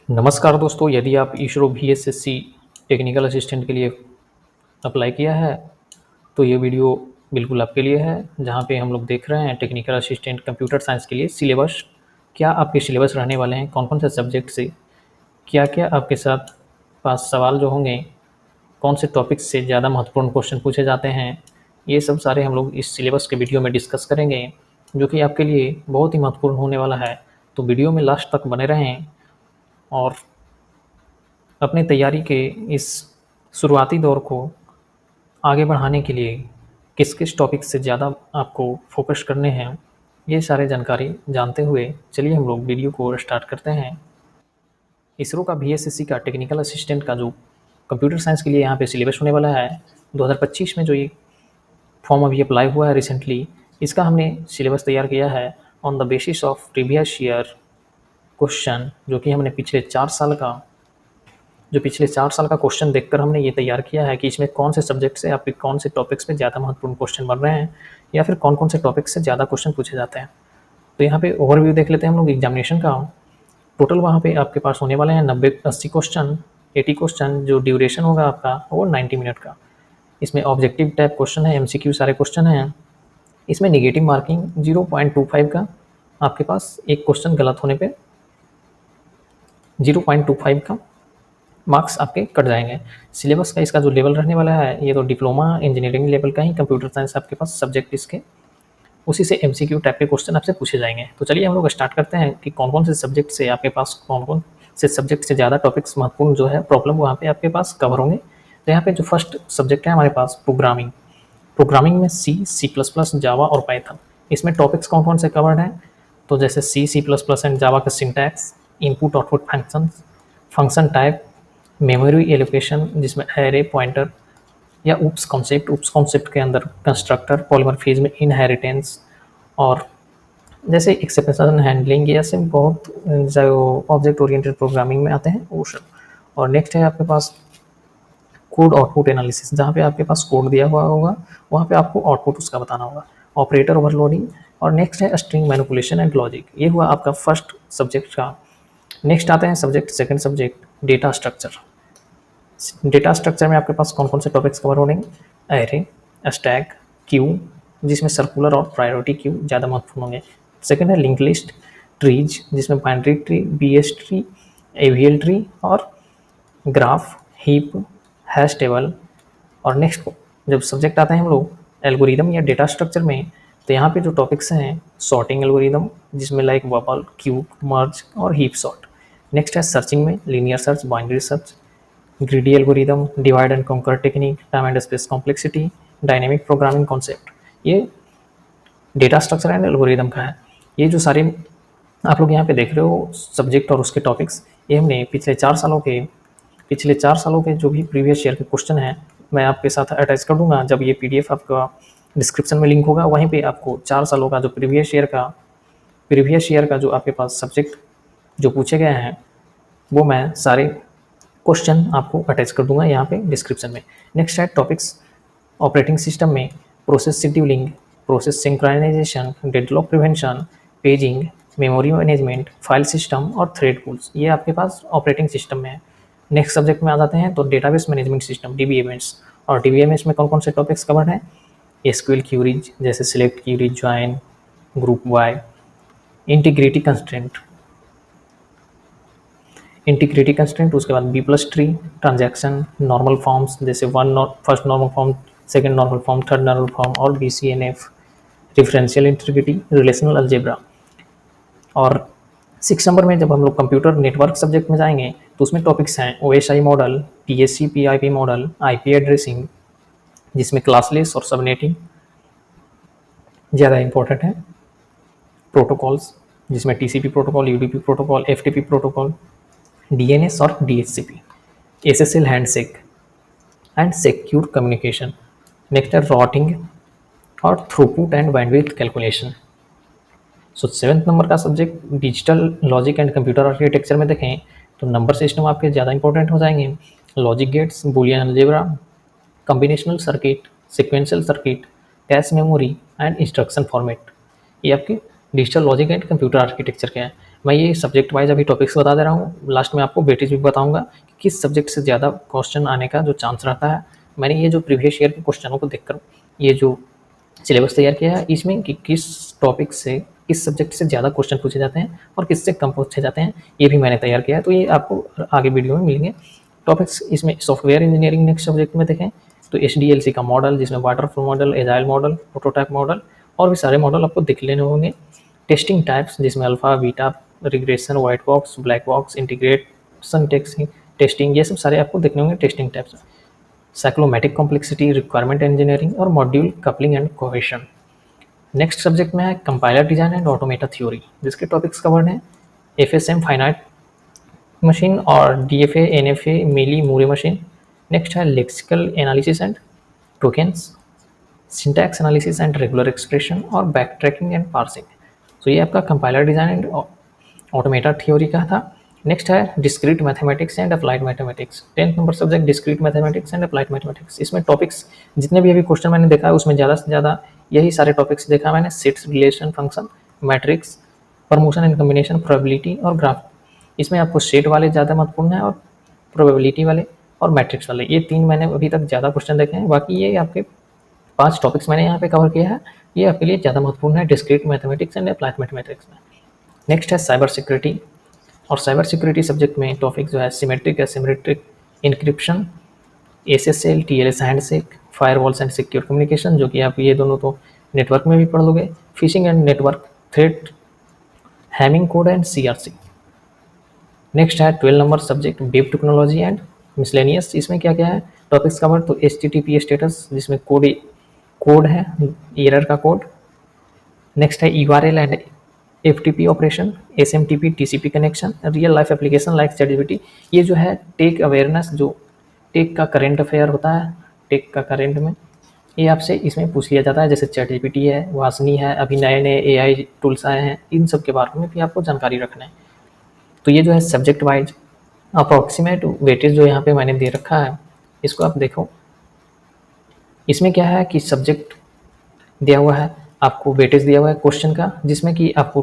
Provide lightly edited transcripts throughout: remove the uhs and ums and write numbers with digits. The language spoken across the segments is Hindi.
नमस्कार दोस्तों, यदि आप इसरो VSSC टेक्निकल असिस्टेंट के लिए अप्लाई किया है तो ये वीडियो बिल्कुल आपके लिए है। जहाँ पे हम लोग देख रहे हैं टेक्निकल असिस्टेंट कंप्यूटर साइंस के लिए सिलेबस, क्या आपके सिलेबस रहने वाले हैं, कौन कौन से सब्जेक्ट से क्या क्या आपके साथ पास सवाल जो होंगे, कौन से टॉपिक से ज़्यादा महत्वपूर्ण क्वेश्चन पूछे जाते हैं, ये सब सारे हम लोग इस सिलेबस के वीडियो में डिस्कस करेंगे, जो कि आपके लिए बहुत ही महत्वपूर्ण होने वाला है। तो वीडियो में लास्ट तक बने रहें और अपनी तैयारी के इस शुरुआती दौर को आगे बढ़ाने के लिए किस किस टॉपिक से ज़्यादा आपको फोकस करने हैं, ये सारे जानकारी जानते हुए चलिए हम लोग वीडियो को स्टार्ट करते हैं। इसरो का VSSC का टेक्निकल असिस्टेंट का जो कंप्यूटर साइंस के लिए यहाँ पे सिलेबस होने वाला है 2025 में, जो ये फॉर्म अभी अप्लाई हुआ है रिसेंटली, इसका हमने सिलेबस तैयार किया है on the basis of previous year question, जो कि हमने पिछले 4 साल का क्वेश्चन देखकर हमने ये तैयार किया है कि इसमें कौन से सब्जेक्ट से आपके कौन से टॉपिक्स पे ज़्यादा महत्वपूर्ण क्वेश्चन बन रहे हैं या फिर कौन कौन से टॉपिक से ज़्यादा क्वेश्चन पूछे जाते हैं। तो यहाँ पे ओवरव्यू देख लेते हैं हम लोग एग्जामिनेशन का। टोटल वहाँ पे आपके पास होने वाले हैं 90-80 क्वेश्चन, 80 क्वेश्चन। जो ड्यूरेशन होगा आपका वो 90 मिनट का। इसमें ऑब्जेक्टिव टाइप क्वेश्चन है, MCQ सारे क्वेश्चन हैं। इसमें निगेटिव मार्किंग 0.25 का, आपके पास एक क्वेश्चन गलत होने पे 0.25 का मार्क्स आपके कट जाएंगे। सिलेबस का इसका जो लेवल रहने वाला है, ये तो डिप्लोमा इंजीनियरिंग लेवल का ही कंप्यूटर साइंस आपके पास सब्जेक्ट इसके, उसी से MCQ टाइप के क्वेश्चन आपसे पूछे जाएंगे। तो चलिए हम लोग स्टार्ट करते हैं कि कौन कौन से सब्जेक्ट से आपके पास कौन कौन से सब्जेक्ट से ज़्यादा टॉपिक्स महत्वपूर्ण जो है प्रॉब्लम वहाँ पे आपके पास कवर होंगे। तो यहाँ पे जो फर्स्ट सब्जेक्ट है हमारे पास प्रोग्रामिंग। प्रोग्रामिंग में C++, जावा और पाइथन। इसमें टॉपिक्स कौन कौन से कवर्ड हैं, तो जैसे C++ एंड जावा का syntax, input output function, function type, memory allocation जिसमें एरे, पॉइंटर या उप्स कॉन्सेप्ट के अंदर कंस्ट्रक्टर, पॉलीमॉर्फिज्म, इनहेरिटेंस और जैसे एक्सेप्शन हैंडलिंग, ये ऐसे बहुत जो ऑब्जेक्ट ओरिएंटेड प्रोग्रामिंग में आते हैं वो सब। और नेक्स्ट है आपके पास कोड आउटपुट एनालिसिस, जहाँ पे आपके पास कोड दिया हुआ होगा वहाँ पे आपको आउटपुट उसका बताना होगा। ऑपरेटर ओवरलोडिंग और नेक्स्ट है स्ट्रिंग मैनिपुलेशन एंड लॉजिक। ये हुआ आपका फर्स्ट सब्जेक्ट का। नेक्स्ट आते हैं second subject data structure. Data structure में आपके पास कौन कौन से टॉपिक्स कवर होंगे, एरे, स्टैक, क्यू जिसमें सर्कुलर और प्रायोरिटी क्यू ज़्यादा महत्वपूर्ण होंगे। सेकंड है लिंक लिस्ट, ट्रीज जिसमें binary tree, BS tree, AVL tree और ग्राफ, हीप, हैश टेबल। और नेक्स्ट जब सब्जेक्ट आते हैं हम लोग एल्गोरिदम या डेटा स्ट्रक्चर में, तो यहाँ पे जो टॉपिक्स हैं सॉर्टिंग एल्गोरिदम जिसमें लाइक बबल, क्यूब, मर्ज और हीप सॉर्ट। नेक्स्ट है सर्चिंग में linear search, binary search, greedy algorithm, divide and conquer technique, time and space complexity, dynamic programming concept. ये डेटा स्ट्रक्चर एंड एल्गोरिदम का है। ये जो सारे आप लोग यहाँ पे देख रहे हो सब्जेक्ट और उसके टॉपिक्स, ये हमने पिछले चार सालों के जो भी प्रीवियस ईयर के क्वेश्चन हैं मैं आपके साथ अटैच कर दूंगा। जब ये PDF आपका डिस्क्रिप्शन में लिंक होगा, वहीं पे आपको 4 सालों का जो प्रीवियस ईयर का जो आपके पास सब्जेक्ट जो पूछे गए हैं वो मैं सारे क्वेश्चन आपको अटैच कर दूंगा यहाँ पे डिस्क्रिप्शन में। नेक्स्ट है टॉपिक्स ऑपरेटिंग सिस्टम में process scheduling, process synchronisation, deadlock prevention, paging, memory management, file system और थ्रेड पूल्स, ये आपके पास ऑपरेटिंग सिस्टम में है। नेक्स्ट सब्जेक्ट में आ जाते हैं तो डेटाबेस मैनेजमेंट सिस्टम, DBMS। और DBMS में कौन कौन से टॉपिक्स कवर्ड हैं, SQL क्यूरीज जैसे select query, join, group by, integrity constraint, उसके बाद B+ tree, transaction, normal forms जैसे first normal form, second normal form, third normal form और BCNF, differential integrity, relational algebra. और 6 नंबर में जब हम लोग कंप्यूटर नेटवर्क सब्जेक्ट में जाएंगे तो उसमें टॉपिक्स हैं OSI model, TCP/IP model, IP addressing जिसमें क्लासलेस और सबनेटिंग ज़्यादा इंपॉर्टेंट है, प्रोटोकॉल्स जिसमें TCP protocol, UDP protocol, FTP protocol, DNS और DHCP, SSL handshake and secure communication. Next है रॉटिंग और throughput and bandwidth calculation. So 7th number का subject digital logic and computer architecture में देखें तो नंबर सिस्टम आपके ज़्यादा इंपॉर्टेंट हो जाएंगे। Logic gates, Boolean algebra, combinational circuit, sequential circuit, cache memory and instruction format, ये आपके digital logic and computer architecture के हैं। मैं ये सब्जेक्ट वाइज अभी टॉपिक्स बता दे रहा हूँ, लास्ट में आपको वेटेज भी बताऊँगा कि किस सब्जेक्ट से ज़्यादा क्वेश्चन आने का जो चांस रहता है। मैंने ये जो प्रीवियस ईयर के क्वेश्चनों को देखकर ये जो सिलेबस तैयार किया है, इसमें कि किस टॉपिक से, किस सब्जेक्ट से ज़्यादा क्वेश्चन पूछे जाते हैं और किससे कम पूछे जाते हैं, ये भी मैंने तैयार किया है। तो ये आपको आगे वीडियो में मिलेंगे टॉपिक्स। इसमें सॉफ्टवेयर इंजीनियरिंग नेक्स्ट सब्जेक्ट में देखें तो HDLC का मॉडल, जिसमें waterfall model, agile model, prototype model और भी सारे मॉडल आपको दिख लेने होंगे। टेस्टिंग टाइप्स, जिसमें alpha, beta, regression, white box, black box, integration testing, ये सब सारे आपको देखने होंगे testing types. Cyclomatic complexity, requirement engineering और module coupling and cohesion. Next subject में है compiler design and automata theory, जिसके टॉपिक्स कवर्ड हैं FSM फाइनाइट मशीन और DFA NFA Mealy Moore machine. Next है lexical analysis and tokens, syntax analysis and regular expression और बैक ट्रैकिंग एंड पार्सिंग। तो ये आपका compiler design and automata theory का था। नेक्स्ट है discrete mathematics and applied mathematics, 10th number subject discrete mathematics and applied mathematics. इसमें टॉपिक्स जितने भी अभी क्वेश्चन मैंने देखा है उसमें ज़्यादा से ज़्यादा यही सारे टॉपिक्स देखा मैंने, sets, relation, function, matrix, promotion and combination, probability और ग्राफ। इसमें आपको सेट वाले ज़्यादा महत्वपूर्ण है और प्रोबेबिलिटी वाले और मैट्रिक्स वाले, ये 3 मैंने अभी तक ज़्यादा क्वेश्चन देखे हैं। बाकी ये आपके 5 टॉपिक्स मैंने यहाँ पे कवर किया है, ये आपके लिए ज़्यादा महत्वपूर्ण है discrete mathematics and applied mathematics में। नेक्स्ट है साइबर सिक्योरिटी, और साइबर सिक्योरिटी सब्जेक्ट में टॉपिक जो है symmetric, asymmetric encryption, SSL, TLS handshake, firewalls and secure communication, जो कि आप ये दोनों तो नेटवर्क में भी पढ़ लोगे, fishing and network threat, Hamming code and CRC। Next है 12 number subject web technology and miscellaneous. इसमें क्या क्या है टॉपिक्स कवर, तो HTTP स्टेटस, जिसमें कोड है, एरर का कोड। नेक्स्ट है URL and FTP operation, SMTP TCP connection, real life application like ChatGPT। ये जो है टेक अवेयरनेस, जो टेक का करेंट अफेयर होता है, टेक का करेंट में ये आपसे इसमें पूछ लिया जाता है। जैसे ChatGPT है, वासनी है, अभी नए नए AI टूल्स आए हैं, इन सब के बारे में भी आपको जानकारी रखना है। तो ये जो है सब्जेक्ट वाइज अप्रॉक्सीमेट वेटेज जो यहाँ पे मैंने दे रखा है, इसको आप देखो। इसमें क्या है कि सब्जेक्ट दिया हुआ है, आपको वेटेज दिया हुआ है क्वेश्चन का, जिसमें कि आपको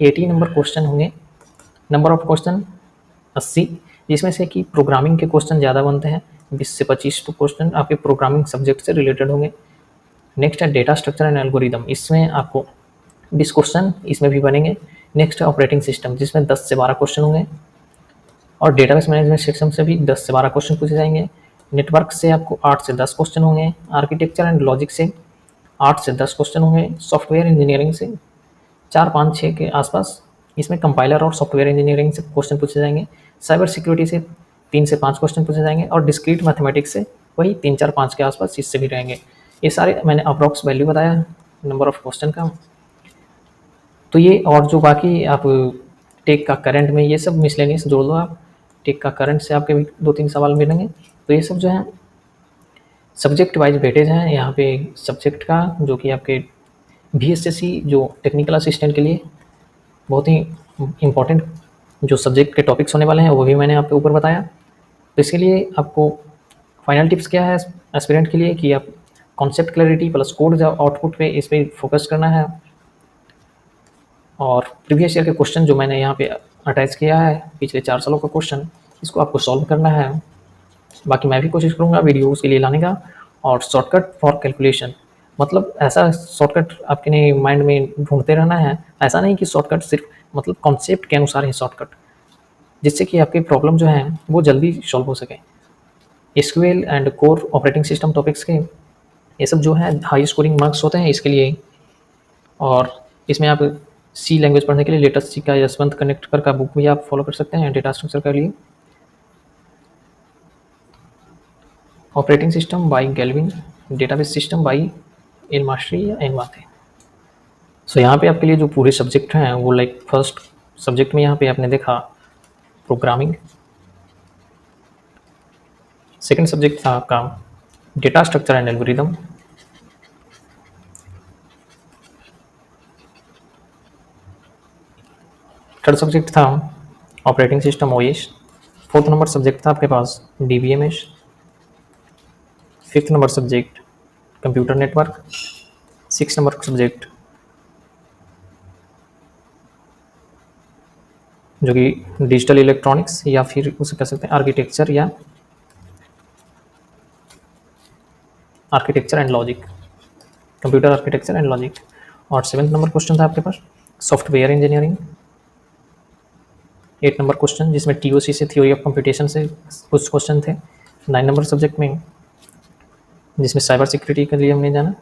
80 नंबर क्वेश्चन होंगे, नंबर ऑफ क्वेश्चन 80, जिसमें से कि प्रोग्रामिंग के क्वेश्चन ज़्यादा बनते हैं, 20 से 25 तो क्वेश्चन आपके प्रोग्रामिंग सब्जेक्ट से रिलेटेड होंगे। नेक्स्ट है डेटा स्ट्रक्चर एंड एल्गोरिदम, इसमें आपको 20 क्वेश्चन इसमें भी बनेंगे। नेक्स्ट है ऑपरेटिंग सिस्टम, जिसमें 10 से 12 क्वेश्चन होंगे, और डेटाबेस मैनेजमेंट सिस्टम से भी 10 से 12 क्वेश्चन पूछे जाएंगे। नेटवर्क से आपको 8 से 10 क्वेश्चन होंगे, आर्किटेक्चर एंड लॉजिक से 8 से 10 क्वेश्चन होंगे, सॉफ्टवेयर इंजीनियरिंग से 4, 5, 6 के आसपास, इसमें कंपाइलर और सॉफ्टवेयर इंजीनियरिंग से क्वेश्चन पूछे जाएंगे। साइबर सिक्योरिटी से 3 से 5 क्वेश्चन पूछे जाएंगे, और डिस्क्रीट मैथमेटिक्स से वही 3, 4, 5 के आसपास इससे भी रहेंगे। ये सारे मैंने अप्रॉक्स वैल्यू बताया नंबर ऑफ क्वेश्चन का। तो ये और जो बाकी आप टेक का करंट में ये सब मिसलेनियस जोड़ दो आप, टेक का करंट से आपके भी 2-3 सवाल मिलेंगे। तो ये सब जो है सब्जेक्ट वाइज वेटेज हैं यहाँ पे सब्जेक्ट का, जो कि आपके VSSC जो टेक्निकल असिस्टेंट के लिए बहुत ही इम्पोर्टेंट जो सब्जेक्ट के टॉपिक्स होने वाले हैं वो भी मैंने आपको ऊपर बताया। तो इसके लिए आपको फाइनल टिप्स क्या है एस्पिरेंट के लिए कि आप concept clarity plus code output पे इस पर फोकस करना है, और प्रीवियस ईयर के क्वेश्चन जो मैंने यहाँ पे अटैच किया है पिछले 4 सालों का क्वेश्चन, इसको आपको सॉल्व करना है। बाकी मैं भी कोशिश करूँगा वीडियो उसके लिए लाने का, और शॉर्टकट फॉर कैलकुलेशन, मतलब ऐसा शॉर्टकट आपके माइंड में ढूंढते रहना है। ऐसा नहीं कि शॉर्टकट सिर्फ मतलब कॉन्सेप्ट के अनुसार ही शॉर्टकट, जिससे कि आपकी प्रॉब्लम जो है वो जल्दी सॉल्व हो सके। SQL and core operating system topics के ये सब जो है हाई स्कोरिंग मार्क्स होते हैं इसके लिए। और इसमें आप C लैंग्वेज पढ़ने के लिए लेटेस्ट C का यशवंत कनेक्टर का बुक भी आप फॉलो कर सकते हैं डेटा स्ट्रक्चर के लिए। Operating system by Galvin, database system by Elmasri या एन माथे। सो यहाँ पे आपके लिए जो पूरे सब्जेक्ट हैं वो लाइक फर्स्ट सब्जेक्ट में यहाँ पे आपने देखा प्रोग्रामिंग, सेकंड सब्जेक्ट था आपका data structure and algorithm, third subject था operating system OS, fourth number subject था आपके पास DBMS, fifth number subject computer network, six number subject जो कि डिजिटल इलेक्ट्रॉनिक्स या फिर उसे कह सकते हैं आर्किटेक्चर या architecture and logic, computer architecture and logic. और 7th नंबर क्वेश्चन था आपके पास सॉफ्टवेयर इंजीनियरिंग। 8 नंबर क्वेश्चन जिसमें टीओसी से थ्योरी ऑफ कंप्यूटेशन से कुछ क्वेश्चन थे। 9 नंबर सब्जेक्ट में जिसमें साइबर सिक्योरिटी के लिए हमने जाना,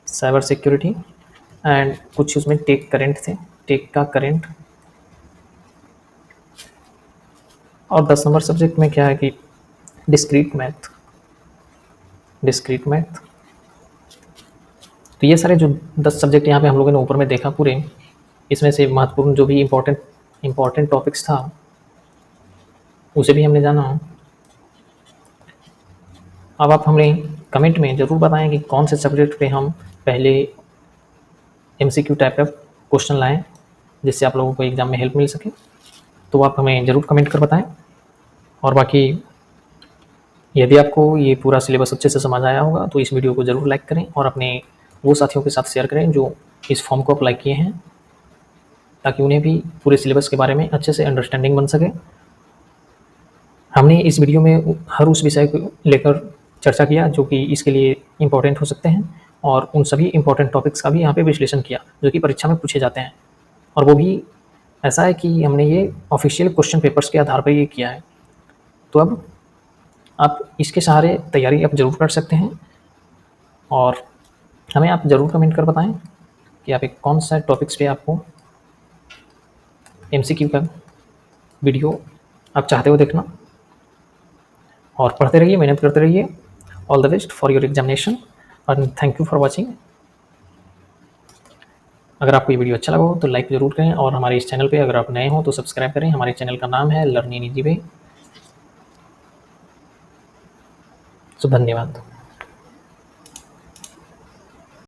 साइबर सिक्योरिटी एंड कुछ उसमें टेक करेंट थे, टेक का करेंट। और 10 नंबर सब्जेक्ट में क्या है कि डिस्क्रीट मैथ, डिस्क्रीट मैथ। तो ये सारे जो 10 सब्जेक्ट यहाँ पे हम लोगों ने ऊपर में देखा पूरे, इसमें से महत्वपूर्ण जो भी इम्पोर्टेंट टॉपिक्स था उसे भी हमने जाना। अब आप हमें कमेंट में ज़रूर बताएं कि कौन से सब्जेक्ट पे हम पहले एमसीक्यू टाइप का क्वेश्चन लाएं जिससे आप लोगों को एग्ज़ाम में हेल्प मिल सके। तो आप हमें ज़रूर कमेंट कर बताएं। और बाकी यदि आपको ये पूरा सिलेबस अच्छे से समझ आया होगा तो इस वीडियो को ज़रूर लाइक करें और अपने वो साथियों के साथ शेयर करें जो इस फॉर्म को अप्लाई किए हैं, ताकि उन्हें भी पूरे सिलेबस के बारे में अच्छे से अंडरस्टैंडिंग बन सके। हमने इस वीडियो में हर उस विषय को लेकर चर्चा किया जो कि इसके लिए इम्पोर्टेंट हो सकते हैं, और उन सभी इम्पोर्टेंट टॉपिक्स का भी यहाँ पे विश्लेषण किया जो कि परीक्षा में पूछे जाते हैं। और वो भी ऐसा है कि हमने ये ऑफिशियल क्वेश्चन पेपर्स के आधार पर ये किया है। तो अब आप इसके सहारे तैयारी आप ज़रूर कर सकते हैं, और हमें आप ज़रूर कमेंट कर बताएं कि आप एक कौन सा टॉपिक्स पे आपको एमसीक्यू का वीडियो आप चाहते हो देखना। और पढ़ते रहिए, मेहनत करते रहिए। All the best for your examination और थैंक यू फॉर वॉचिंग। अगर आपको ये वीडियो अच्छा लगा हो तो लाइक ज़रूर करें, और हमारे इस चैनल पे अगर आप नए हो तो सब्सक्राइब करें। हमारे चैनल का नाम है लर्न इन ईजी वे। तो धन्यवाद।